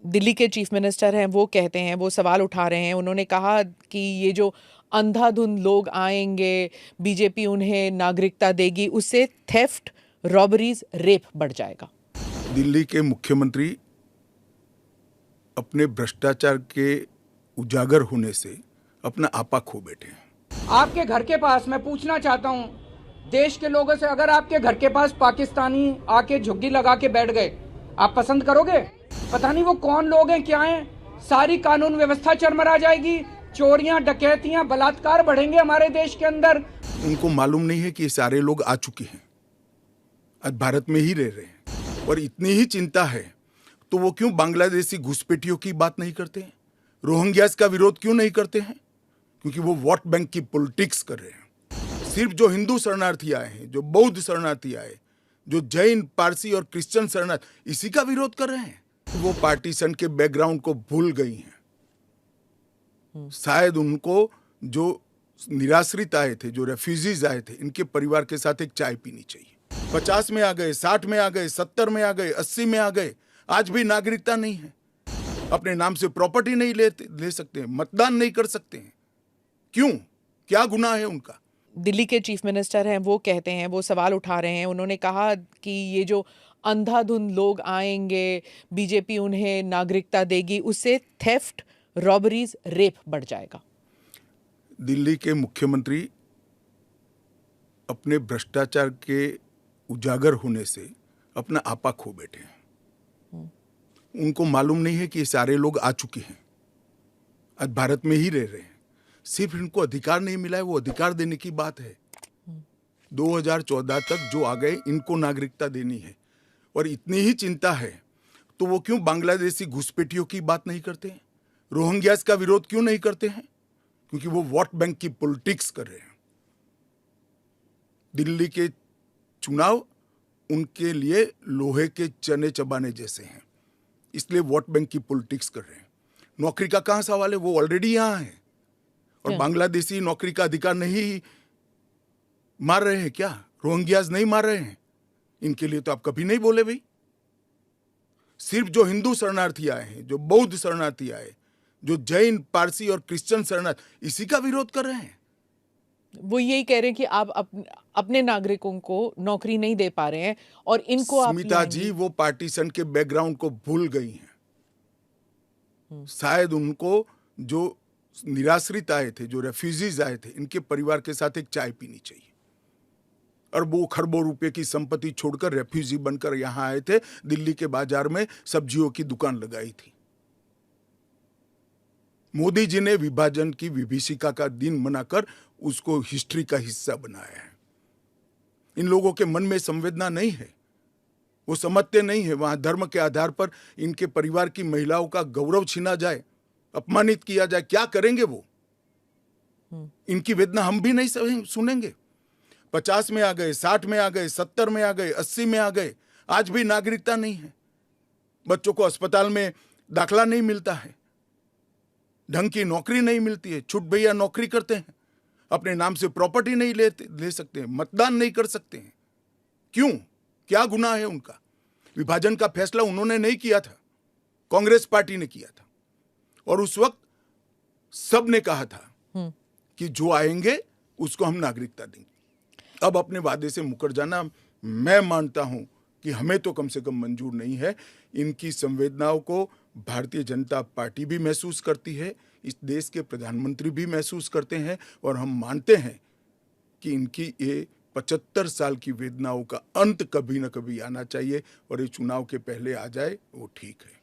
दिल्ली के chief minister हैं, वो कहते हैं, वो सवाल उठा रहे हैं। उन्होंने कहा कि ये जो अंधाधुंध लोग आएंगे, बीजेपी उन्हें नागरिकता देगी, उससे थेफ्ट, रॉबरीज, रेप बढ़ जाएगा। दिल्ली के मुख्यमंत्री अपने भ्रष्टाचार के उजागर होने से अपना आपा खो बैठे हैं। आपके घर के पास मैं पूछना चाहता हूं देश के लोगों से, अगर आपके घर के पास पाकिस्तानी आके झुग्गी लगा के बैठ गए, आप पसंद करोगे? पता नहीं वो कौन लोग हैं, क्या हैं, सारी कानून व्यवस्था चरमरा जाएगी, चोरियां, डकैतियां, बलात्कार बढ़ेंगे हमारे देश के अंदर। उनको मालूम नहीं है कि ये सारे लोग आ चुके हैं, आज भारत में ही रह रहे हैं, और इतनी ही चिंता है तो वो क्यों बांग्लादेशी घुसपैठियों की बात नहीं करते हैं, रोहिंग्यास का विरोध क्यों नहीं करते हैं? क्योंकि वो वोट बैंक की पॉलिटिक्स कर रहे हैं। सिर्फ जो हिंदू शरणार्थी आए हैं, जो बौद्ध शरणार्थी आए, जो जैन, पारसी और क्रिश्चियन शरणार्थी, इसी का विरोध कर रहे हैं। वो पार्टीशन के बैकग्राउंड को भूल गई हैं। शायद उनको जो निराश्रित आए थे, जो रेफ्यूजीज आए थे, इनके परिवार के साथ एक चाय पीनी चाहिए। 50 में आ गए, 60 में आ गए, 70 में आ गए, 80 में आ गए, आज भी नागरिकता नहीं है, अपने नाम से प्रॉपर्टी नहीं ले सकते, मतदान नहीं कर सकते हैं। क्यों? क्या गुनाह है उनका? दिल्ली के चीफ मिनिस्टर हैं, वो कहते हैं, वो सवाल उठा रहे हैं। उन्होंने कहा कि ये जो अंधाधुंध लोग आएंगे, बीजेपी उन्हें नागरिकता देगी, उससे थेफ्ट, रॉबरीज, रेप बढ़ जाएगा। दिल्ली के मुख्यमंत्री अपने भ्रष्टाचार के उजागर होने से अपना आपा खो बैठे हैं। उनको मालूम नहीं है कि ये सारे लोग आ चुके हैं, आज भारत में ही रह रहे हैं, सिर्फ इनको अधिकार नहीं मिला है, वो अधिकार देने की बात है। 2014 तक जो आ गए, इनको नागरिकता देनी है, और इतनी ही चिंता है तो वो क्यों बांग्लादेशी घुसपैठियों की बात नहीं करते हैं, रोहिंग्यास का विरोध क्यों नहीं करते हैं? क्योंकि वो वोट बैंक की पॉलिटिक्स कर रहे हैं। दिल्ली के चुनाव उनके लिए लोहे के चने चबाने जैसे हैं, इसलिए वोट बैंक की पॉलिटिक्स कर रहे हैं। नौकरी का कहां सवाल है, वो ऑलरेडी यहां है, और बांग्लादेशी नौकरी का अधिकार नहीं मार रहे हैं क्या? रोहिंग्यास नहीं मार रहे हैं? इनके लिए तो आप कभी नहीं बोले भाई। सिर्फ जो हिंदू शरणार्थी आए हैं, जो बौद्ध शरणार्थी आए, जो जैन, पारसी और क्रिश्चियन शरणार्थी, इसी का विरोध कर रहे हैं। वो यही कह रहे हैं कि आप अपने नागरिकों को नौकरी नहीं दे पा रहे हैं, और इनको आप स्मिता जी, वो पार्टीशन के बैकग्राउंड को भूल गई हैं। शायद उनको जो निराश्रित आए थे, जो रेफ्यूजीज आए थे, इनके परिवार के साथ एक चाय पीनी चाहिए। अरबों खरबों रुपए की संपत्ति छोड़कर रेफ्यूजी बनकर यहां आए थे, दिल्ली के बाजार में सब्जियों की दुकान लगाई थी। मोदी जी ने विभाजन की विभीषिका का दिन मनाकर उसको हिस्ट्री का हिस्सा बनाया है। इन लोगों के मन में संवेदना नहीं है, वो समझते नहीं है वहां धर्म के आधार पर इनके परिवार की महिलाओं का गौरव छीना जाए, अपमानित किया जाए, क्या करेंगे वो? इनकी वेदना हम भी नहीं सुनेंगे। 50 में आ गए, 60 में आ गए, 70 में आ गए, 80 में आ गए, आज भी नागरिकता नहीं है। बच्चों को अस्पताल में दाखला नहीं मिलता है, ढंग की नौकरी नहीं मिलती है, छुट भैया नौकरी करते हैं, अपने नाम से प्रॉपर्टी नहीं ले सकते हैं, मतदान नहीं कर सकते हैं। क्यों? क्या गुनाह है उनका? विभाजन का फैसला उन्होंने नहीं किया था, कांग्रेस पार्टी ने किया था, और उस वक्त सब ने कहा था कि जो आएंगे उसको हम नागरिकता देंगे। अब अपने वादे से मुकर जाना, मैं मानता हूं कि हमें तो कम से कम मंजूर नहीं है। इनकी संवेदनाओं को भारतीय जनता पार्टी भी महसूस करती है, इस देश के प्रधानमंत्री भी महसूस करते हैं, और हम मानते हैं कि इनकी ये 75 साल की वेदनाओं का अंत कभी न कभी आना चाहिए, और ये चुनाव के पहले आ जाए वो ठीक है।